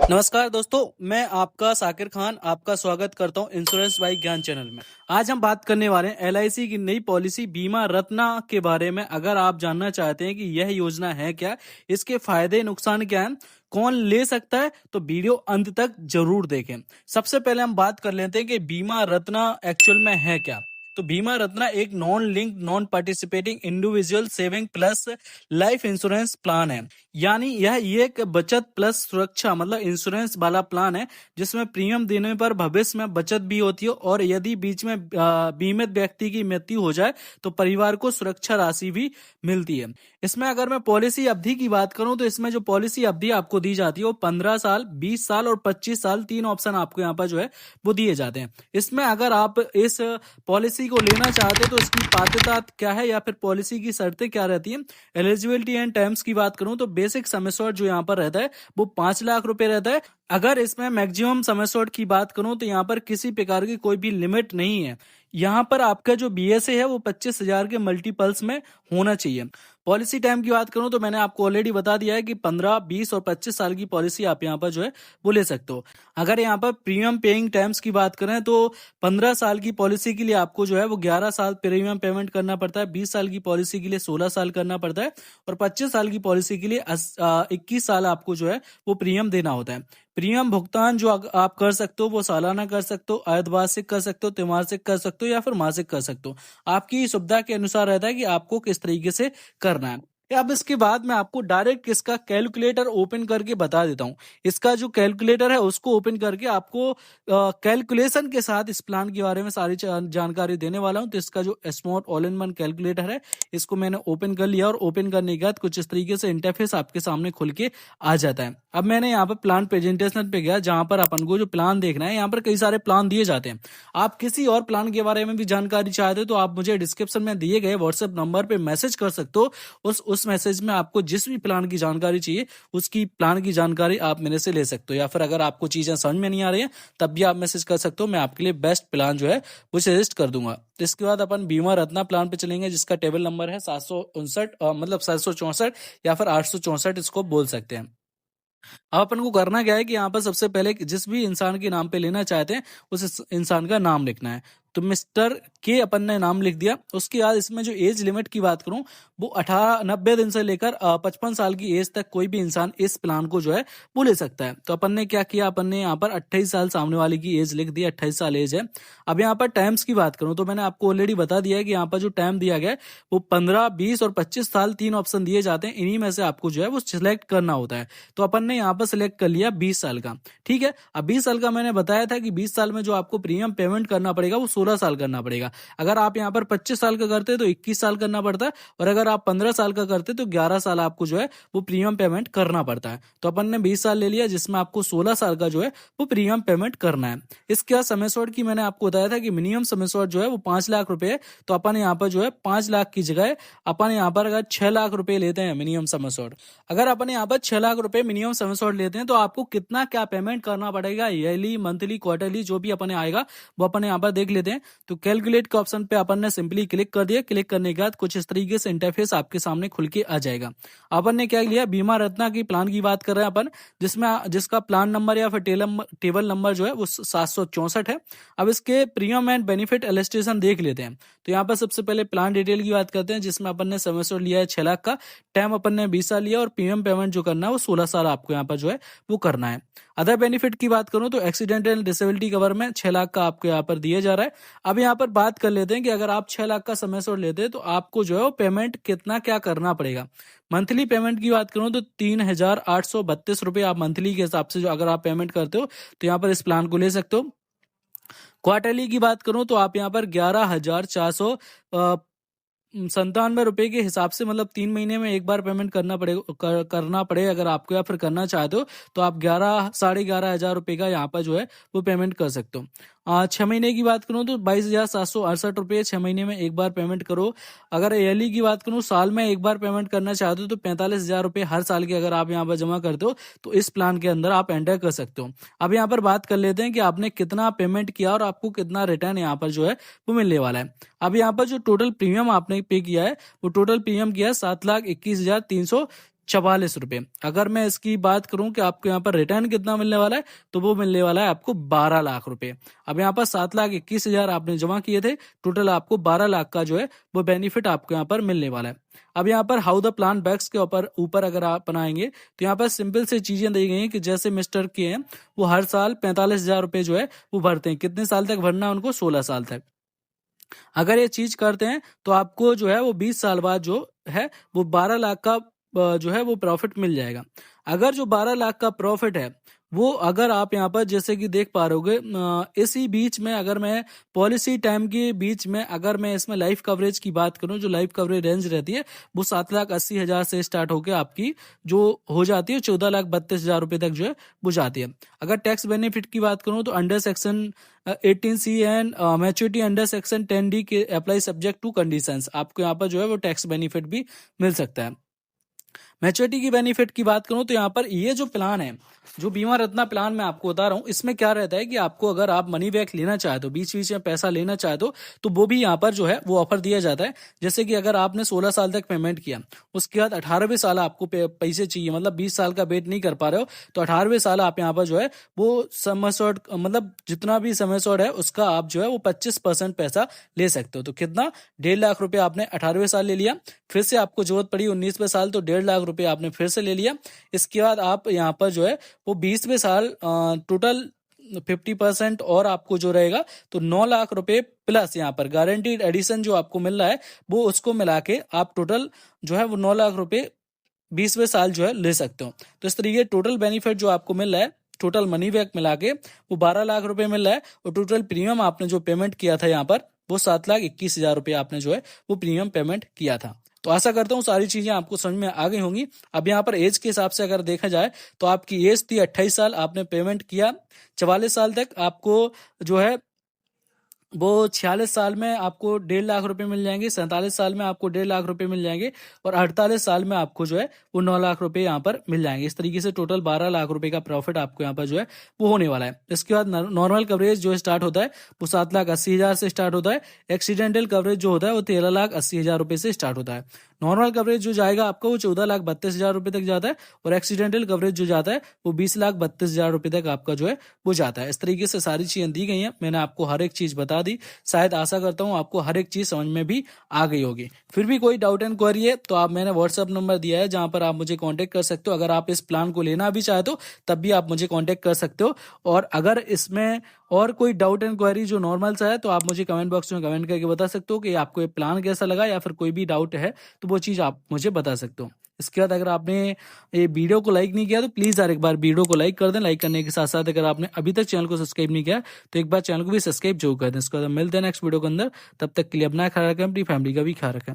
नमस्कार दोस्तों, मैं आपका साकिर खान आपका स्वागत करता हूं इंश्योरेंस बाई ज्ञान चैनल में। आज हम बात करने वाले हैं एलआईसी की नई पॉलिसी बीमा रत्ना के बारे में। अगर आप जानना चाहते हैं कि यह योजना है क्या, इसके फायदे नुकसान क्या हैं, कौन ले सकता है, तो वीडियो अंत तक जरूर देखें। सबसे पहले हम बात कर लेते हैं कि बीमा रत्ना एक्चुअल में है क्या। तो बीमा रत्ना एक non linked non participating individual saving plus life insurance plan है। यानी यह एक बचत प्लस सुरक्षा मतलब इंश्योरेंस वाला प्लान है, जिसमें प्रीमियम देने पर भविष्य में बचत भी होती है, और यदि बीच में बीमित व्यक्ति की मृत्यु हो जाए तो परिवार को सुरक्षा राशि भी मिलती है। इसमें अगर मैं पॉलिसी अवधि की बात करूं तो इसमें जो पॉलिसी अवधि आपको दी जाती है वो 15 साल, 20 साल और 25 साल, तीन ऑप्शन आपको यहाँ पर जो है वो दिए जाते हैं। इसमें अगर आप इस पॉलिसी को लेना चाहते हो तो इसकी पात्रता क्या है या फिर पॉलिसी की शर्तें क्या रहती है। एलिजिबिलिटी एंड टर्म्स की बात करूं तो बेसिक सम एश्योर्ड जो यहाँ पर रहता है वो 5 लाख रुपए रहता है। अगर इसमें मैक्सिमम सम एश्योर्ड की बात करूं तो यहाँ पर किसी प्रकार की कोई भी लिमिट नहीं है। यहाँ पर आपका जो बीएसए है वो 25,000 के मल्टीपल्स में होना चाहिए। पॉलिसी टाइम की बात करूं तो मैंने आपको ऑलरेडी बता दिया है कि 15, 20 और 25 साल की पॉलिसी आप यहाँ पर जो है वो ले सकते हो। अगर यहाँ पर प्रीमियम पेइंग टाइम्स की बात करें तो 15 साल की पॉलिसी के लिए आपको जो है वो 11 साल प्रीमियम पेमेंट करना पड़ता है, 20 साल की पॉलिसी के लिए 16 साल करना पड़ता है, और 25 साल की पॉलिसी के लिए 21 साल आपको जो है वो प्रीमियम देना होता है। प्रीमियम भुगतान जो आप कर सकते हो वो सालाना कर सकते हो, अर्धवार्षिक कर सकते हो, त्रैमासिक कर सकते हो या फिर मासिक कर सकते हो। आपकी सुविधा के अनुसार रहता है कि आपको किस तरीके से करना है। अब इसके बाद मैं आपको डायरेक्ट इसका कैलकुलेटर ओपन करके बता देता हूं। इसका जो कैलकुलेटर है उसको ओपन करके आपको कैलकुलेशन के साथ इस प्लान के बारे में सारी जानकारी देने वाला हूं। तो इसका जो smart all in one calculator है इसको मैंने ओपन कर लिया, और ओपन करने के बाद कुछ इस तरीके से इंटरफेस आपके सामने खुल के आ जाता है। अब मैंने यहाँ पर प्लान प्रेजेंटेशन पे गया, जहां पर अपन को जो प्लान देखना है, यहाँ पर कई सारे प्लान दिए जाते हैं। आप किसी और प्लान के बारे में भी जानकारी चाहते हो तो आप मुझे डिस्क्रिप्शन में दिए गए व्हाट्सएप नंबर पे मैसेज कर सकते हो। उस मैसेज में आपको जिस भी प्लान की जानकारी चाहिए उसकी प्लान की जानकारी आप मेरे से ले सकते हो, या फिर अगर आपको चीजें समझ में नहीं आ रही हैं तब भी आप मैसेज कर सकते हो। मैं आपके लिए बेस्ट प्लान जो है वो सजेस्ट कर दूंगा। इसके बाद अपन बीमा रत्ना प्लान पे चलेंगे, जिसका टेबल नंबर है 759 मतलब 764 या फिर 864 इसको बोल सकते हैं। अब अपन को करना क्या है कि यहाँ पर सबसे पहले जिस भी इंसान के नाम पे लेना चाहते हैं उस इंसान का नाम लिखना है। तो मिस्टर के अपन ने नाम लिख दिया। उसके बाद इसमें जो एज लिमिट की बात करूं वो 90 दिन से लेकर 55 साल की एज तक कोई भी इंसान इस प्लान को जो है वो ले सकता है। तो अपन ने क्या किया, अपन ने यहाँ पर 28 साल सामने वाले की एज लिख दी, 28 साल एज है। अब यहाँ पर टाइम्स की बात करूं तो मैंने आपको ऑलरेडी बता दिया है कि यहाँ पर जो टाइम दिया गया है वो 15, 20 और 25 साल, तीन ऑप्शन दिए जाते हैं। इन्हीं में से आपको जो है वो सिलेक्ट करना होता है। तो अपन ने यहाँ पर सिलेक्ट कर लिया 20 साल का। ठीक है, अब 20 साल का मैंने बताया था कि 20 साल में जो आपको प्रीमियम पेमेंट करना पड़ेगा वो 16 साल करना पड़ेगा। अगर आप यहाँ पर 25 साल का करते तो 21 साल करना पड़ता है, और अगर आप 15 साल का करते तो 11 साल आपको जो है वो प्रीमियम पेमेंट करना पड़ता है। तो अपन ने 20 साल ले लिया, जिसमें आपको 16 साल का जो है वो प्रीमियम पेमेंट करना है। इसके बाद सम एश्योर्ड की मैंने आपको बताया था कि मिनिमम सम एश्योर्ड जो है वो 5 लाख रुपए है। तो अपन यहाँ पर जो है 5 लाख की जगह अपन यहाँ पर अगर 6 लाख रुपए लेते हैं मिनिमम सम एश्योर्ड, अगर अपन यहाँ पर 6 लाख रुपए मिनिमम सम एश्योर्ड लेते हैं तो आपको कितना क्या पेमेंट करना पड़ेगा, ईयरली, मंथली, क्वार्टरली, जो भी अपन आएगा वो अपन यहाँ पर देख लेते हैं। तो कैलकुलेट के ऑप्शन पे अपन ने सिंपली क्लिक कर दिया। क्लिक करने के बाद कुछ इस तरीके से इंटरफेस आपके सामने खुल के आ जाएगा। अपन ने क्या लिया, बीमा रत्ना की प्लान की बात कर रहे हैं अपन, जिसका प्लान नंबर या फिर टेबल नंबर जो है वो 764 है। अब इसके प्रीमियम एंड बेनिफिट एलिस्ट्रेशन देख लेते हैं। तो यहाँ पर सबसे पहले प्लान डिटेल की बात करते हैं, जिसमें अपन ने सम एश्योर्ड लिया है 6 लाख का, टाइम अपन ने 20 साल लिया, और प्रीमियम पेमेंट जो करना है वो 16 साल आपको यहाँ पर जो है वो करना है। अदर बेनिफिट की बात करूं तो एक्सीडेंटल डिसेबिलिटी कवर में 6 लाख का आपको यहाँ पर दिया जा रहा है। अब यहाँ पर बात कर लेते हैं कि अगर आप 6 लाख का सम एश्योर्ड लेते हैं तो आपको जो है वो पेमेंट कितना क्या करना पड़ेगा। मंथली पेमेंट की बात करूं तो 3,832 रुपए आप मंथली के हिसाब से जो अगर आप पेमेंट करते हो तो यहाँ पर इस प्लान को ले सकते हो। क्वार्टरली की बात करूं तो आप यहाँ पर 11,400 ₹97 के हिसाब से, मतलब 3 महीने में एक बार पेमेंट करना पड़े अगर आपको, या फिर करना चाहते हो तो आप 11,5,500 का यहाँ पर जो है वो पेमेंट कर सकते हो। 6 महीने की बात करूं तो 22,768 रुपये 6 महीने में एक बार पेमेंट करो। अगर ईयरली की बात करूं, साल में एक बार पेमेंट करना चाहते हो तो 45,000 रुपये हर साल के अगर आप यहाँ पर जमा करते हो तो इस प्लान के अंदर आप एंटर कर सकते हो। अब यहाँ पर बात कर लेते हैं कि आपने कितना पेमेंट किया और आपको कितना रिटर्न यहाँ पर जो है वो मिलने वाला है। अब यहाँ पर जो टोटल प्रीमियम आपने पे किया है वो टोटल प्रीमियम किया है 7,21,300 ₹44। अगर मैं इसकी बात करूं कि आपको यहाँ पर रिटर्न कितना मिलने वाला है, तो वो मिलने वाला है आपको 12 लाख रुपए। अब यहाँ पर 7,21,000 आपने जमा किए थे, टोटल आपको 12 लाख का जो है वो बेनिफिट आपको यहाँ पर मिलने वाला है। अब यहाँ पर हाउ द प्लान बैक्स के ऊपर अगर आप बनाएंगे तो यहाँ पर सिंपल से चीजें दी गई हैं कि जैसे मिस्टर के हैं वो हर साल 45,000 रुपए जो है वो भरते हैं। कितने साल तक भरना है उनको? 16 साल तक। अगर ये चीज करते हैं तो आपको जो है वो 20 साल बाद जो है वो 12 लाख का जो है वो प्रॉफिट मिल जाएगा। अगर जो 12 लाख का प्रॉफिट है वो अगर आप यहाँ पर जैसे कि देख पा रहे होगे, इसी बीच में अगर मैं पॉलिसी टाइम के बीच में अगर मैं इसमें लाइफ कवरेज की बात करूं, जो लाइफ कवरेज रेंज रहती है वो 7,80,000 से स्टार्ट होकर आपकी जो हो जाती है 14,32,000 रुपए तक जो है वो जाती है। अगर टैक्स बेनिफिट की बात करूं तो under section 18C and maturity under section 10D के अप्लाई सब्जेक्ट टू कंडीशंस आपको यहाँ पर जो है वो टैक्स बेनिफिट भी मिल सकता है। मैच्योरिटी की बेनिफिट की बात करूं तो यहाँ पर ये जो प्लान है, जो बीमा रत्ना प्लान मैं आपको बता रहा हूँ, इसमें क्या रहता है कि आपको अगर आप मनी बैक लेना चाहे तो बीच बीच में पैसा लेना चाहे तो वो भी यहाँ पर जो है वो ऑफर दिया जाता है। जैसे कि अगर आपने 16 साल तक पेमेंट किया, उसके बाद 18वें साल आपको पैसे चाहिए, मतलब 20 साल का वेट नहीं कर पा रहे हो, तो 18वें साल आप यहाँ पर जो है वो समय शॉर्ट मतलब जितना भी समय शॉर्ट है उसका आप जो है वो 25% पैसा ले सकते हो। तो कितना? 1.5 लाख रुपए आपने 18वें साल ले लिया, फिर से आपको जरूरत पड़ी 19वें साल तो 1.5 लाख रुपए आपने फिर से ले लिया। इसके बाद आप यहाँ पर जो है वो 20वें साल टोटल 50% और आपको जो रहेगा तो 9 लाख रुपए प्लस यहाँ पर गारंटीड एडिशन जो आपको मिल रहा है वो उसको मिला के आप टोटल जो है वो 9 लाख रुपए 20वें साल जो है ले सकते हो। तो इस तरीके टोटल बेनिफिट जो आपको मिल रहा है, टोटल मनी बैक मिला के वो 12 लाख रुपए मिल रहा है, और टोटल प्रीमियम आपने जो पेमेंट किया था यहाँ पर वो 7,21,000 रुपए आपने जो है वो प्रीमियम पेमेंट किया था। तो आशा करता हूँ सारी चीजें आपको समझ में आ गई होंगी। अब यहाँ पर एज के हिसाब से अगर देखा जाए तो आपकी एज थी 28 साल, आपने पेमेंट किया 44 साल तक, आपको जो है वो 46 साल में आपको 1.5 लाख रुपए मिल जाएंगे, 47 साल में आपको 1.5 लाख रुपए मिल जाएंगे, और 48 साल में आपको जो है वो 9 लाख रुपए यहाँ पर मिल जाएंगे। इस तरीके से टोटल 12 लाख रुपए का प्रॉफिट आपको यहाँ पर जो है वो होने वाला है। इसके बाद नॉर्मल कवरेज जो स्टार्ट होता है वो 7,80,000 से स्टार्ट होता है। एक्सीडेंटल कवरेज जो होता है वो 13,80,000 रुपए से स्टार्ट होता है। नॉर्मल कवरेज जो जाएगा आपका वो 14,32,000 रुपए तक जाता है, और एक्सीडेंटल कवरेज जो जाता है वो 20,32,000 रुपए तक आपका जो है वो जाता है। इस तरीके से सारी चीजें दी गई हैं, मैंने आपको हर एक चीज बता दी। शायद आशा करता हूँ आपको हर एक चीज समझ में भी आ गई होगी। फिर भी कोई डाउट एंड क्वेरी है तो आप मैंने व्हाट्सएप नंबर दिया है जहां पर आप मुझे कांटेक्ट कर सकते हो। अगर आप इस प्लान को लेना भी चाहे तो तब भी आप मुझे कांटेक्ट कर सकते हो। और अगर इसमें और कोई डाउट एंड क्वेरी जो नॉर्मल सा है तो आप मुझे कमेंट बॉक्स में कमेंट करके बता सकते हो कि आपको ये प्लान कैसा लगा, या फिर कोई भी डाउट है तो वो चीज आप मुझे बता सकते हो। इसके बाद अगर आपने ये वीडियो को लाइक नहीं किया तो प्लीज यार एक बार वीडियो को लाइक कर दें। लाइक करने के साथ साथ अगर आपने अभी तक चैनल को सब्सक्राइब नहीं किया तो एक बार चैनल को भी सब्सक्राइब जरूर कर दें। इसके बाद मिलते हैं नेक्स्ट वीडियो के अंदर, तब तक के लिए अपना ख्याल रखें, अपनी फैमिली का भी ख्याल रखें।